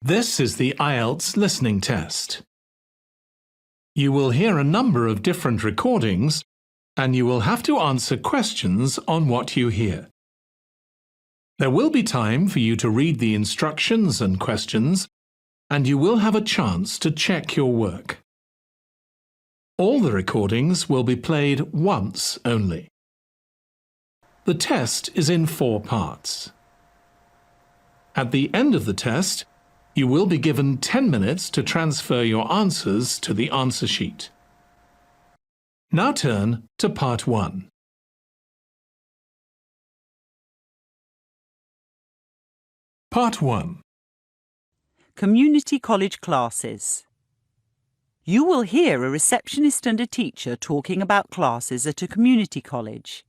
This is the IELTS listening test. You will hear a number of different recordings and you will have to answer questions on what you hear. There will be time for you to read the instructions and questions, and you will have a chance to check your work. All the recordings will be played once only. The test is in 4 parts. At the end of the test, you will be given 10 minutes to transfer your answers to the answer sheet. Now turn to Part 1. Part 1. Community college classes. You will hear a receptionist and a teacher talking about classes at a community college.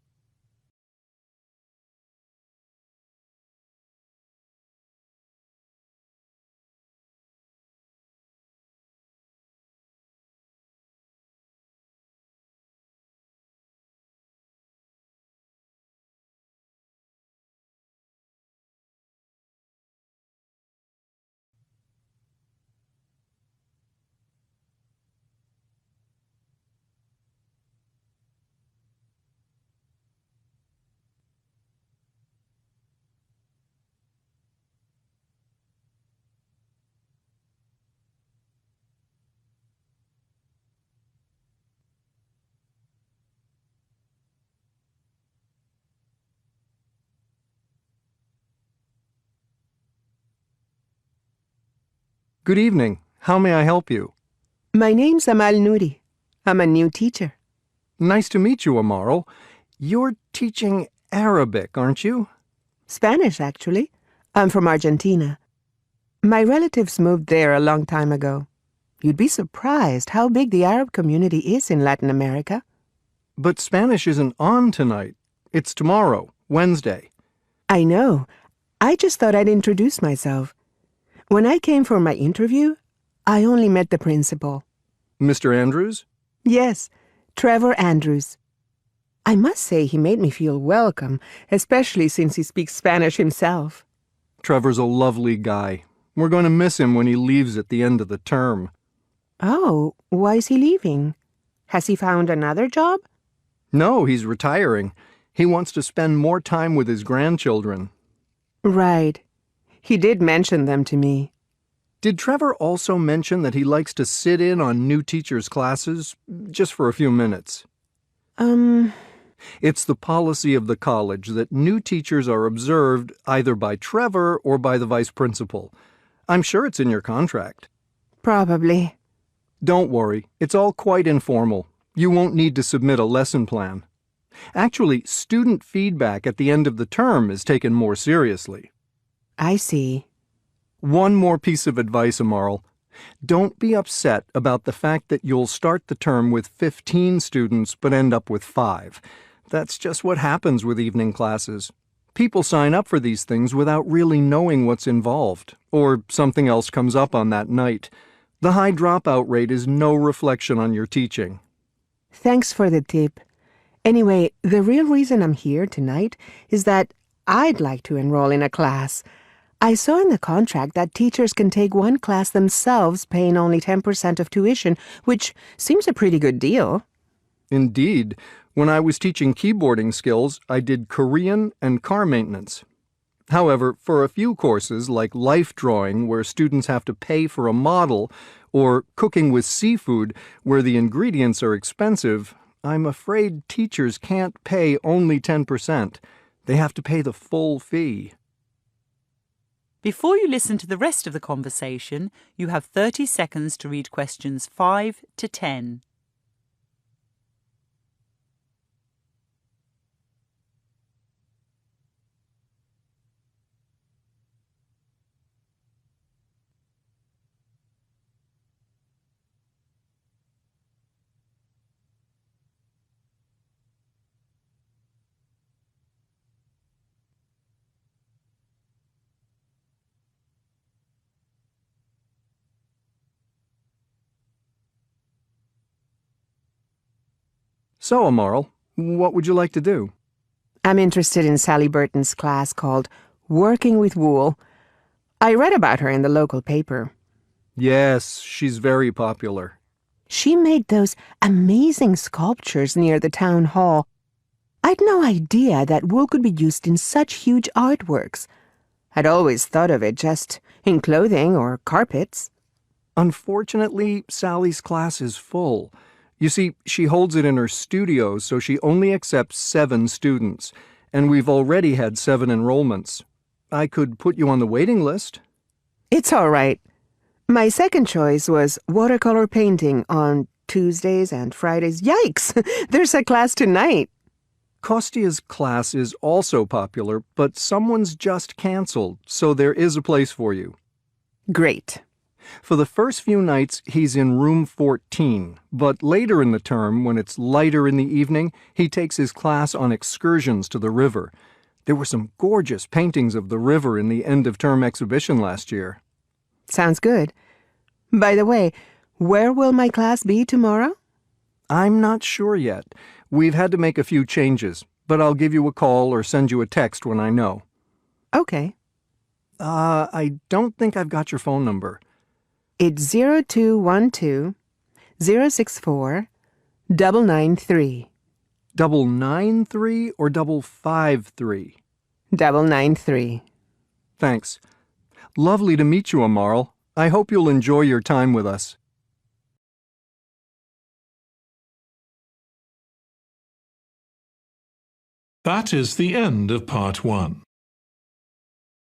Good evening. How may I help you? My name's Amal Nouri. I'm a new teacher. Nice to meet you, Amaral. You're teaching Arabic, aren't you? Spanish, actually. I'm from Argentina. My relatives moved there a long time ago. You'd be surprised how big the Arab community is in Latin America. But Spanish isn't on tonight. It's tomorrow, Wednesday. I know. I just thought I'd introduce myself. When I came for my interview, I only met the principal. Mr. Andrews? Yes, Trevor Andrews. I must say he made me feel welcome, especially since he speaks Spanish himself. Trevor's a lovely guy. We're going to miss him when he leaves at the end of the term. Oh, why is he leaving? Has he found another job? No, he's retiring. He wants to spend more time with his grandchildren. Right. He did mention them to me. Did Trevor also mention that he likes to sit in on new teachers' classes, just for a few minutes? It's the policy of the college that new teachers are observed either by Trevor or by the vice principal. I'm sure it's in your contract. Probably. Don't worry, it's all quite informal. You won't need to submit a lesson plan. Actually, student feedback at the end of the term is taken more seriously. I see. One more piece of advice, Amaral. Don't be upset about the fact that you'll start the term with 15 students but end up with 5. That's just what happens with evening classes. People sign up for these things without really knowing what's involved, or something else comes up on that night. The high dropout rate is no reflection on your teaching. Thanks for the tip. Anyway, the real reason I'm here tonight is that I'd like to enroll in a class. I saw in the contract that teachers can take one class themselves, paying only 10% of tuition, which seems a pretty good deal. Indeed. When I was teaching keyboarding skills, I did Korean and car maintenance. However, for a few courses like life drawing, where students have to pay for a model, or cooking with seafood, where the ingredients are expensive, I'm afraid teachers can't pay only 10%. They have to pay the full fee. Before you listen to the rest of the conversation, you have 30 seconds to read questions 5 to 10. So, Amaral, what would you like to do? I'm interested in Sally Burton's class called Working with Wool. I read about her in the local paper. Yes, she's very popular. She made those amazing sculptures near the town hall. I'd no idea that wool could be used in such huge artworks. I'd always thought of it just in clothing or carpets. Unfortunately, Sally's class is full. You see, she holds it in her studio, so she only accepts 7 students, and we've already had 7 enrollments. I could put you on the waiting list. It's all right. My second choice was watercolor painting on Tuesdays and Fridays. Yikes! There's a class tonight. Kostia's class is also popular, but someone's just canceled, so there is a place for you. Great. For the first few nights, he's in room 14, but later in the term, when it's lighter in the evening, he takes his class on excursions to the river. There were some gorgeous paintings of the river in the end-of-term exhibition last year. Sounds good. By the way, where will my class be tomorrow? I'm not sure yet. We've had to make a few changes, but I'll give you a call or send you a text when I know. Okay. I don't think I've got your phone number. It's 0212 064 993. 993 or 553? 993. Thanks. Lovely to meet you, Amarl. I hope you'll enjoy your time with us. That is the end of Part 1.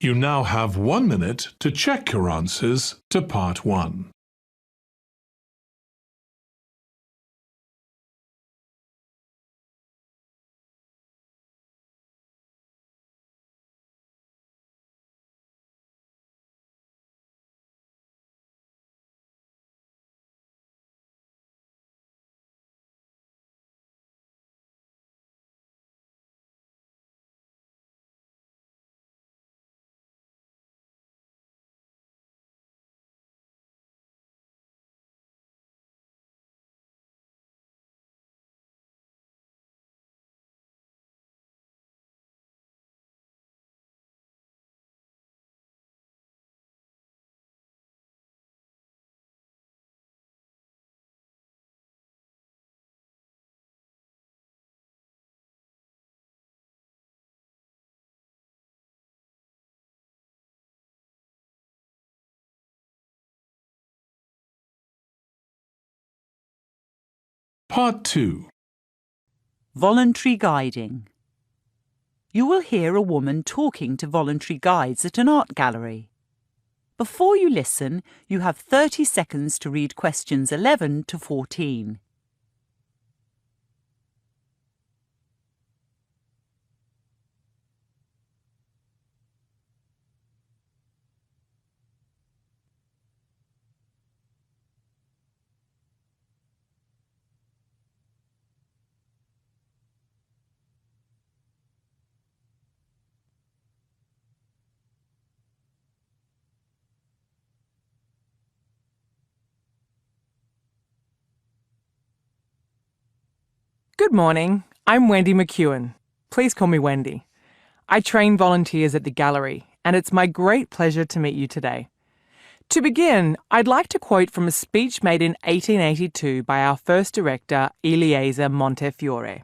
You now have 1 minute to check your answers to Part 1. Part 2. Voluntary Guiding. You will hear a woman talking to voluntary guides at an art gallery. Before you listen, you have 30 seconds to read questions 11 to 14. Good morning. I'm Wendy McEwen. Please call me Wendy. I train volunteers at the gallery, and it's my great pleasure to meet you today. To begin, I'd like to quote from a speech made in 1882 by our first director, Eliezer Montefiore.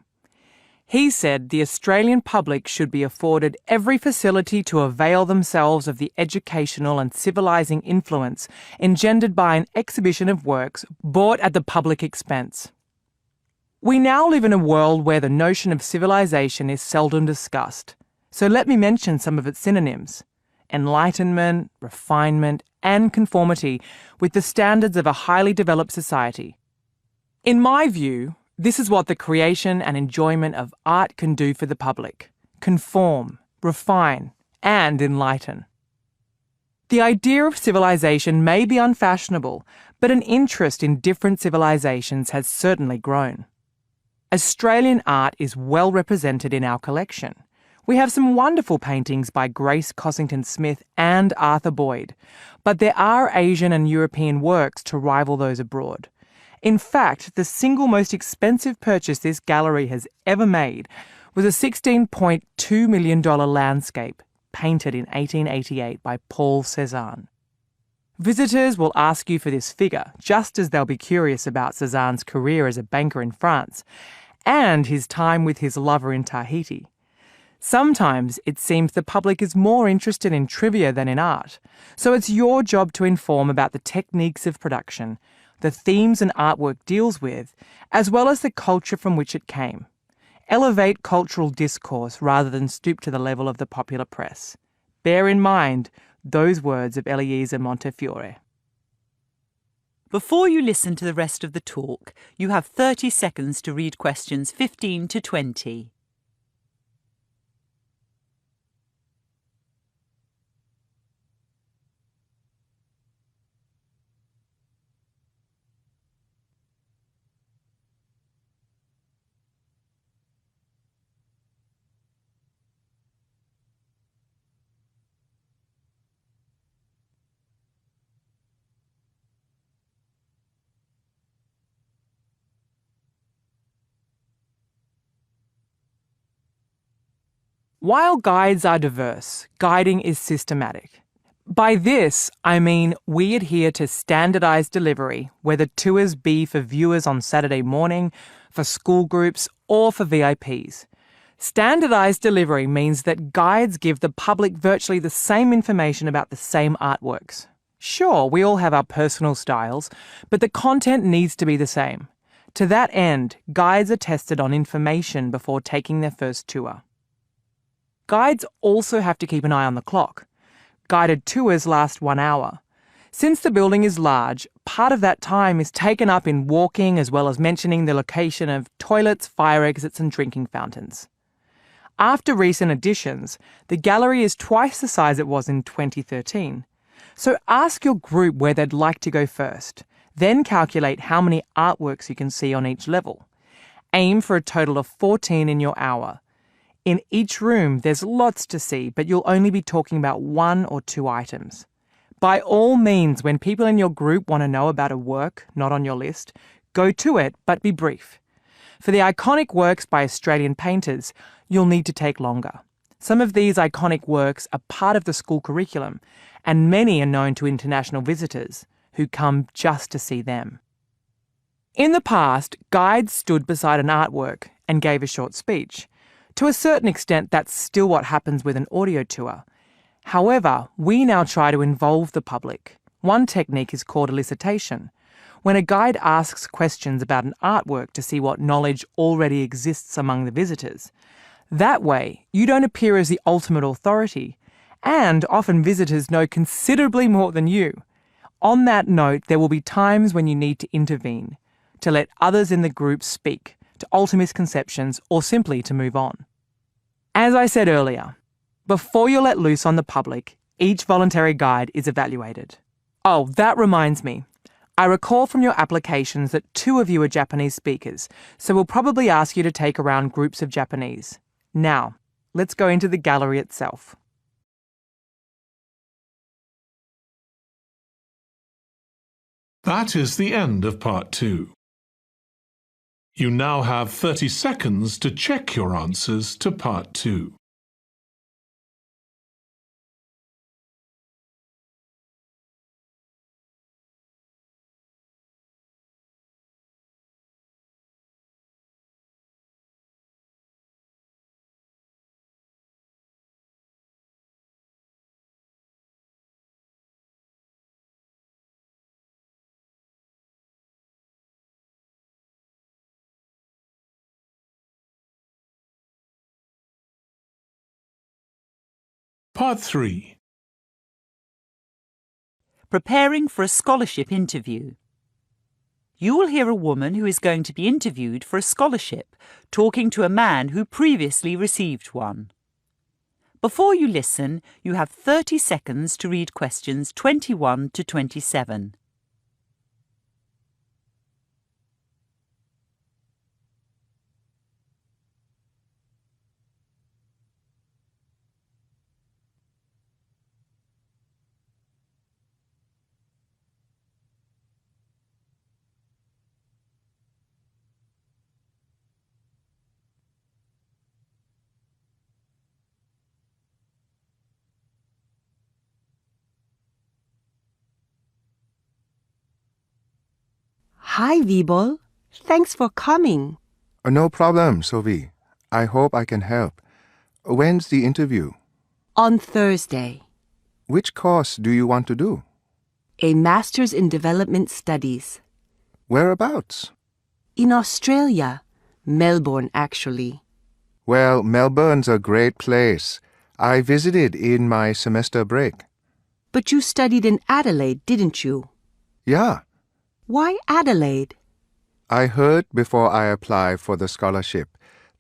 He said the Australian public should be afforded every facility to avail themselves of the educational and civilising influence engendered by an exhibition of works bought at the public expense. We now live in a world where the notion of civilization is seldom discussed, so let me mention some of its synonyms: enlightenment, refinement, and conformity with the standards of a highly developed society. In my view, this is what the creation and enjoyment of art can do for the public: conform, refine, and enlighten. The idea of civilization may be unfashionable, but an interest in different civilizations has certainly grown. Australian art is well represented in our collection. We have some wonderful paintings by Grace Cossington-Smith and Arthur Boyd, but there are Asian and European works to rival those abroad. In fact, the single most expensive purchase this gallery has ever made was a $16.2 million landscape, painted in 1888 by Paul Cézanne. Visitors will ask you for this figure, just as they'll be curious about Cézanne's career as a banker in France and his time with his lover in Tahiti. Sometimes it seems the public is more interested in trivia than in art, so it's your job to inform about the techniques of production, the themes an artwork deals with, as well as the culture from which it came. Elevate cultural discourse rather than stoop to the level of the popular press. Bear in mind those words of Eliezer Montefiore. Before you listen to the rest of the talk, you have 30 seconds to read questions 15 to 20. While guides are diverse, guiding is systematic. By this, I mean we adhere to standardised delivery, whether tours be for viewers on Saturday morning, for school groups, or for VIPs. Standardised delivery means that guides give the public virtually the same information about the same artworks. Sure, we all have our personal styles, but the content needs to be the same. To that end, guides are tested on information before taking their first tour. Guides also have to keep an eye on the clock. Guided tours last 1 hour. Since the building is large, part of that time is taken up in walking as well as mentioning the location of toilets, fire exits and drinking fountains. After recent additions, the gallery is twice the size it was in 2013. So ask your group where they'd like to go first. Then calculate how many artworks you can see on each level. Aim for a total of 14 in your hour. In each room, there's lots to see, but you'll only be talking about 1 or 2 items. By all means, when people in your group want to know about a work not on your list, go to it, but be brief. For the iconic works by Australian painters, you'll need to take longer. Some of these iconic works are part of the school curriculum, and many are known to international visitors who come just to see them. In the past, guides stood beside an artwork and gave a short speech. To a certain extent, that's still what happens with an audio tour. However, we now try to involve the public. One technique is called elicitation, when a guide asks questions about an artwork to see what knowledge already exists among the visitors. That way, you don't appear as the ultimate authority, and often visitors know considerably more than you. On that note, there will be times when you need to intervene, to let others in the group speak, to alter misconceptions, or simply to move on. As I said earlier, before you're let loose on the public, each voluntary guide is evaluated. Oh, that reminds me. I recall from your applications that 2 of you are Japanese speakers, so we'll probably ask you to take around groups of Japanese. Now, let's go into the gallery itself. That is the end of part 2. You now have 30 seconds to check your answers to part 2. Part 3. Preparing for a scholarship interview. You will hear a woman who is going to be interviewed for a scholarship talking to a man who previously received one. Before you listen, you have 30 seconds to read questions 21 to 27. Hi, Vibol. Thanks for coming. No problem, Sophie. I hope I can help. When's the interview? On Thursday, Which course do you want to do? a Master's in Development Studies. Whereabouts? In Australia. Melbourne, actually. Well, Melbourne's a great place. I visited in my semester break. But you studied in Adelaide, didn't you? Yeah, Why Adelaide? I heard before I applied for the scholarship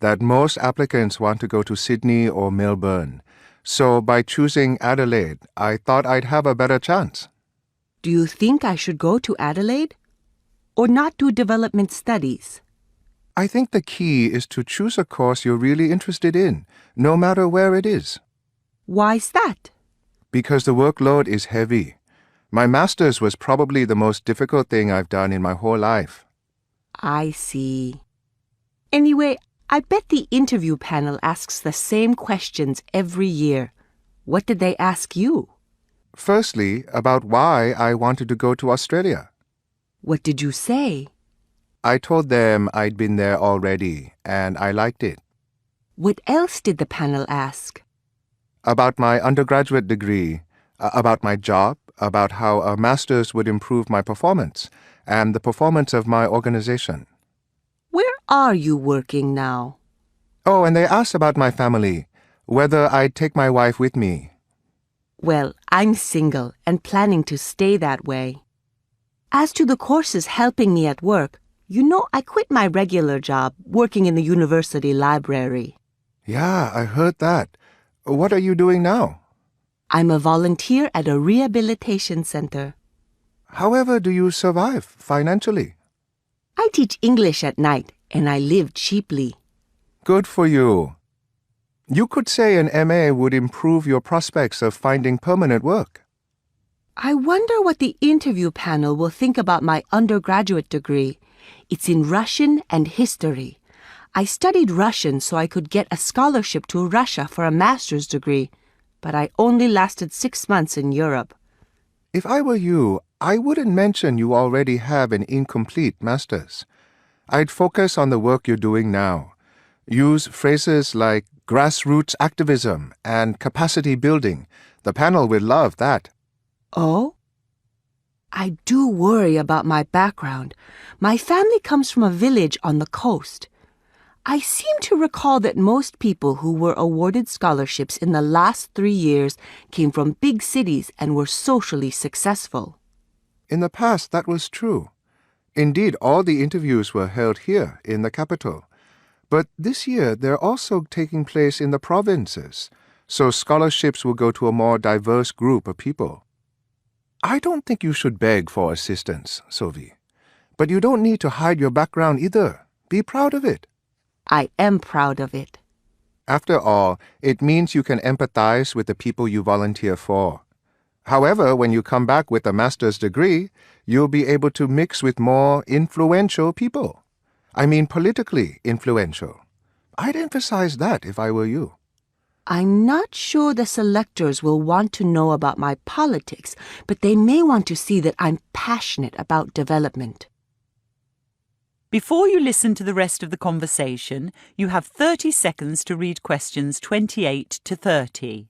that most applicants want to go to Sydney or Melbourne. So by choosing Adelaide, I thought I'd have a better chance. Do you think I should go to Adelaide? Or not do development studies? I think the key is to choose a course you're really interested in, no matter where it is. Why's that? Because the workload is heavy. My master's was probably the most difficult thing I've done in my whole life. I see. Anyway, I bet the interview panel asks the same questions every year. What did they ask you? Firstly, about why I wanted to go to Australia. What did you say? I told them I'd been there already, and I liked it. What else did the panel ask? About my undergraduate degree, about my job, about how a master's would improve my performance, and the performance of my organization. Where are you working now? Oh, and they asked about my family, whether I'd take my wife with me. Well, I'm single and planning to stay that way. As to the courses helping me at work, you know I quit my regular job working in the university library. Yeah, I heard that. What are you doing now? I'm a volunteer at a rehabilitation center. However do you survive financially? I teach English at night and I live cheaply. Good for you. You could say an MA would improve your prospects of finding permanent work. I wonder what the interview panel will think about my undergraduate degree. It's in Russian and history. I studied Russian so I could get a scholarship to Russia for a master's degree, but I only lasted 6 months in Europe. If I were you, I wouldn't mention you already have an incomplete master's. I'd focus on the work you're doing now. Use phrases like grassroots activism and capacity building. The panel will love that. Oh? I do worry about my background. My family comes from a village on the coast. I seem to recall that most people who were awarded scholarships in the last 3 years came from big cities and were socially successful. In the past, that was true. Indeed, all the interviews were held here in the capital. But this year, they're also taking place in the provinces, so scholarships will go to a more diverse group of people. I don't think you should beg for assistance, Sophie. But you don't need to hide your background either. Be proud of it. I am proud of it. After all, it means you can empathize with the people you volunteer for. However, when you come back with a master's degree, you'll be able to mix with more influential people. I mean politically influential. I'd emphasize that if I were you. I'm not sure the selectors will want to know about my politics, but they may want to see that I'm passionate about development. Before you listen to the rest of the conversation, you have 30 seconds to read questions 28 to 30.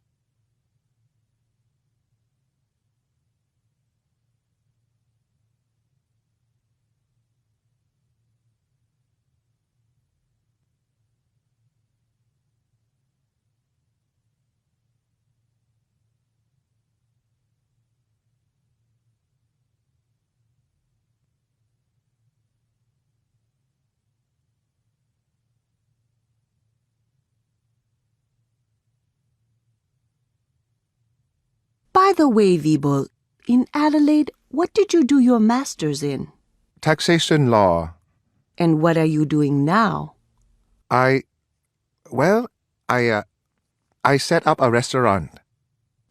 By the way, Vibol, in Adelaide, what did you do your master's in? Taxation law. And what are you doing now? I set up a restaurant.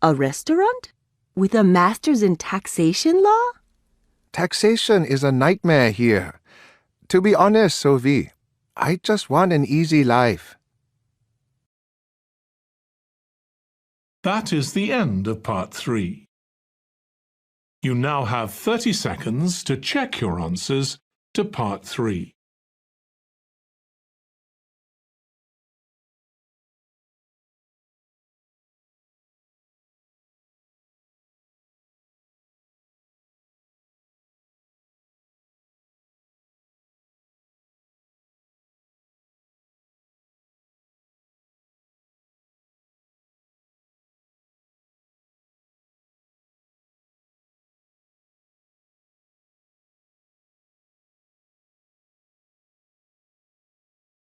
A restaurant? With a master's in taxation law? Taxation is a nightmare here. To be honest, Sophie, I just want an easy life. That is the end of part 3. You now have 30 seconds to check your answers to Part 3.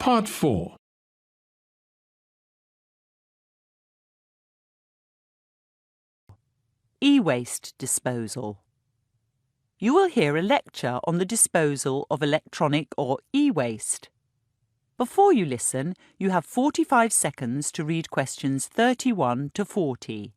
Part 4. EWaste Disposal. You will hear a lecture on the disposal of electronic or e-waste. Before you listen, you have 45 seconds to read questions 31 to 40.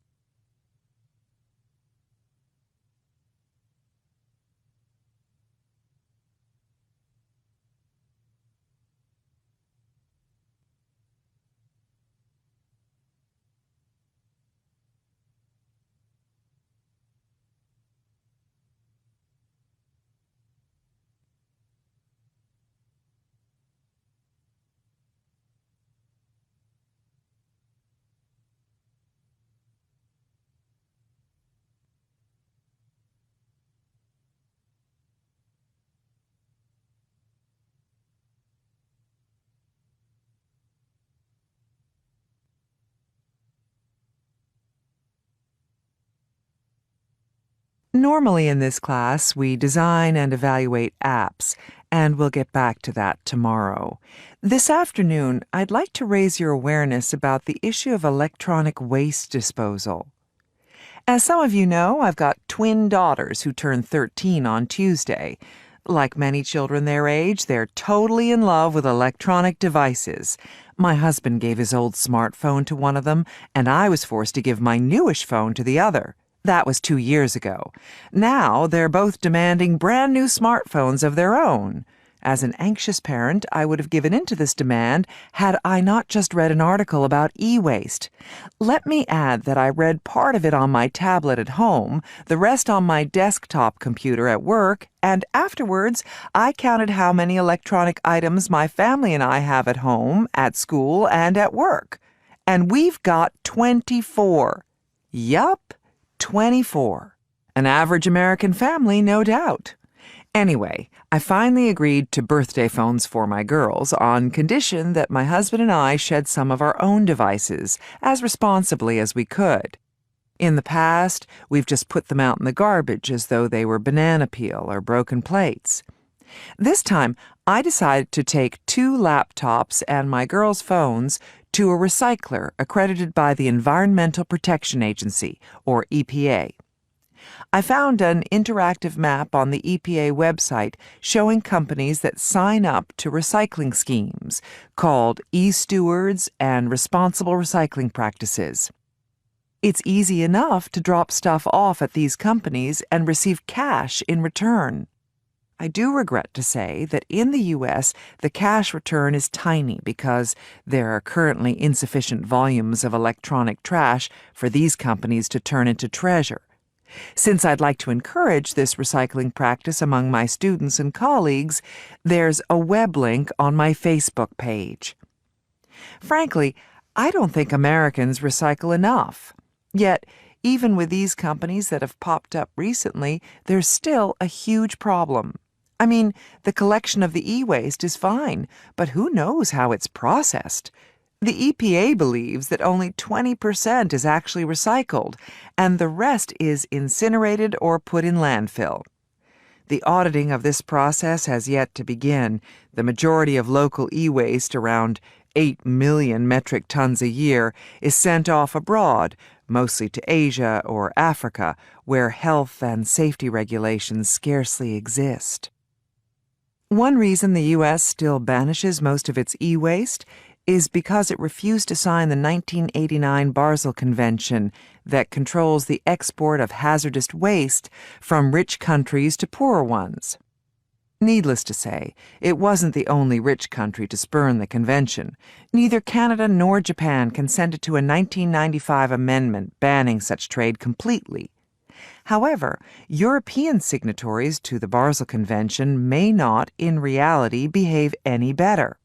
Normally in this class, we design and evaluate apps, and we'll get back to that tomorrow. This afternoon, I'd like to raise your awareness about the issue of electronic waste disposal. As some of you know, I've got twin daughters who turn 13 on Tuesday. Like many children their age, they're totally in love with electronic devices. My husband gave his old smartphone to one of them, and I was forced to give my newish phone to the other. That was 2 years ago. Now they're both demanding brand new smartphones of their own. As an anxious parent, I would have given in to this demand had I not just read an article about e-waste. Let me add that I read part of it on my tablet at home, the rest on my desktop computer at work, and afterwards I counted how many electronic items my family and I have at home, at school, and at work. And we've got 24. Yup. 24. An average American family, no doubt. Anyway, I finally agreed to birthday phones for my girls on condition that my husband and I shed some of our own devices as responsibly as we could. In the past, we've just put them out in the garbage as though they were banana peel or broken plates. This time, I decided to take 2 laptops and my girls' phones to a recycler accredited by the Environmental Protection Agency, or EPA. I found an interactive map on the EPA website showing companies that sign up to recycling schemes called e-stewards and responsible recycling practices. It's easy enough to drop stuff off at these companies and receive cash in return. I do regret to say that in the U.S., the cash return is tiny because there are currently insufficient volumes of electronic trash for these companies to turn into treasure. Since I'd like to encourage this recycling practice among my students and colleagues, there's a web link on my Facebook page. Frankly, I don't think Americans recycle enough. Yet, even with these companies that have popped up recently, there's still a huge problem. I mean, the collection of the e-waste is fine, but who knows how it's processed? The EPA believes that only 20% is actually recycled, and the rest is incinerated or put in landfill. The auditing of this process has yet to begin. The majority of local e-waste, around 8 million metric tons a year, is sent off abroad, mostly to Asia or Africa, where health and safety regulations scarcely exist. One reason the U.S. still banishes most of its e-waste is because it refused to sign the 1989 Basel Convention that controls the export of hazardous waste from rich countries to poorer ones. Needless to say, it wasn't the only rich country to spurn the convention. Neither Canada nor Japan consented to a 1995 amendment banning such trade completely. However, European signatories to the Basel Convention may not, in reality, behave any better.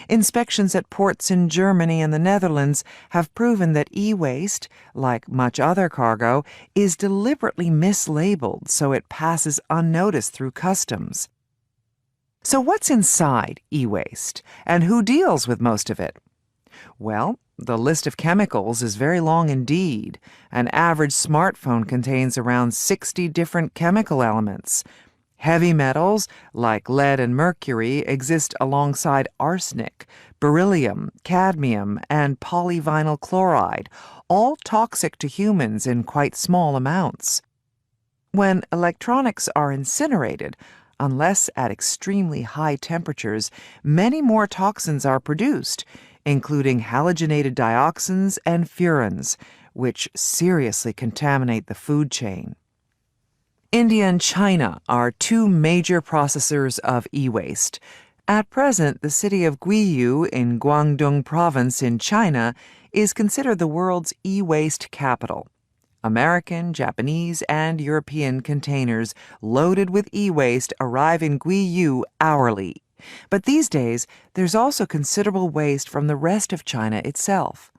Inspections at ports in Germany and the Netherlands have proven that e-waste, like much other cargo, is deliberately mislabeled so it passes unnoticed through customs. So what's inside e-waste, and who deals with most of it? Well, the list of chemicals is very long indeed. An average smartphone contains around 60 different chemical elements. Heavy metals, like lead and mercury, exist alongside arsenic, beryllium, cadmium, and polyvinyl chloride, all toxic to humans in quite small amounts. When electronics are incinerated, unless at extremely high temperatures, many more toxins are produced, including halogenated dioxins and furans, which seriously contaminate the food chain. India and China are two major processors of e-waste. At present, the city of Guiyu in Guangdong province in China is considered the world's e-waste capital. American, Japanese, and European containers loaded with e-waste arrive in Guiyu hourly. But these days, there's also considerable waste from the rest of China itself.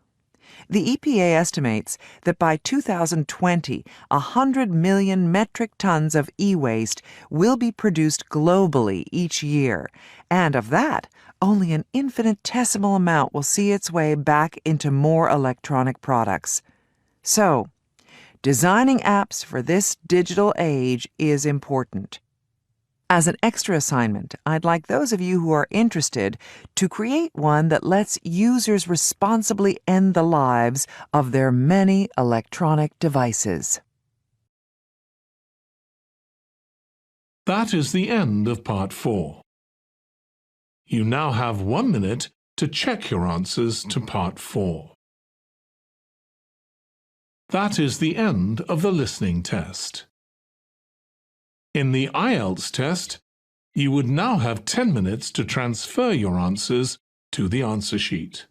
The EPA estimates that by 2020, 100 million metric tons of e-waste will be produced globally each year, and of that, only an infinitesimal amount will see its way back into more electronic products. So, designing apps for this digital age is important. As an extra assignment, I'd like those of you who are interested to create one that lets users responsibly end the lives of their many electronic devices. That is the end of Part 4. You now have 1 minute to check your answers to Part 4. That is the end of the listening test. In the IELTS test, you would now have 10 minutes to transfer your answers to the answer sheet.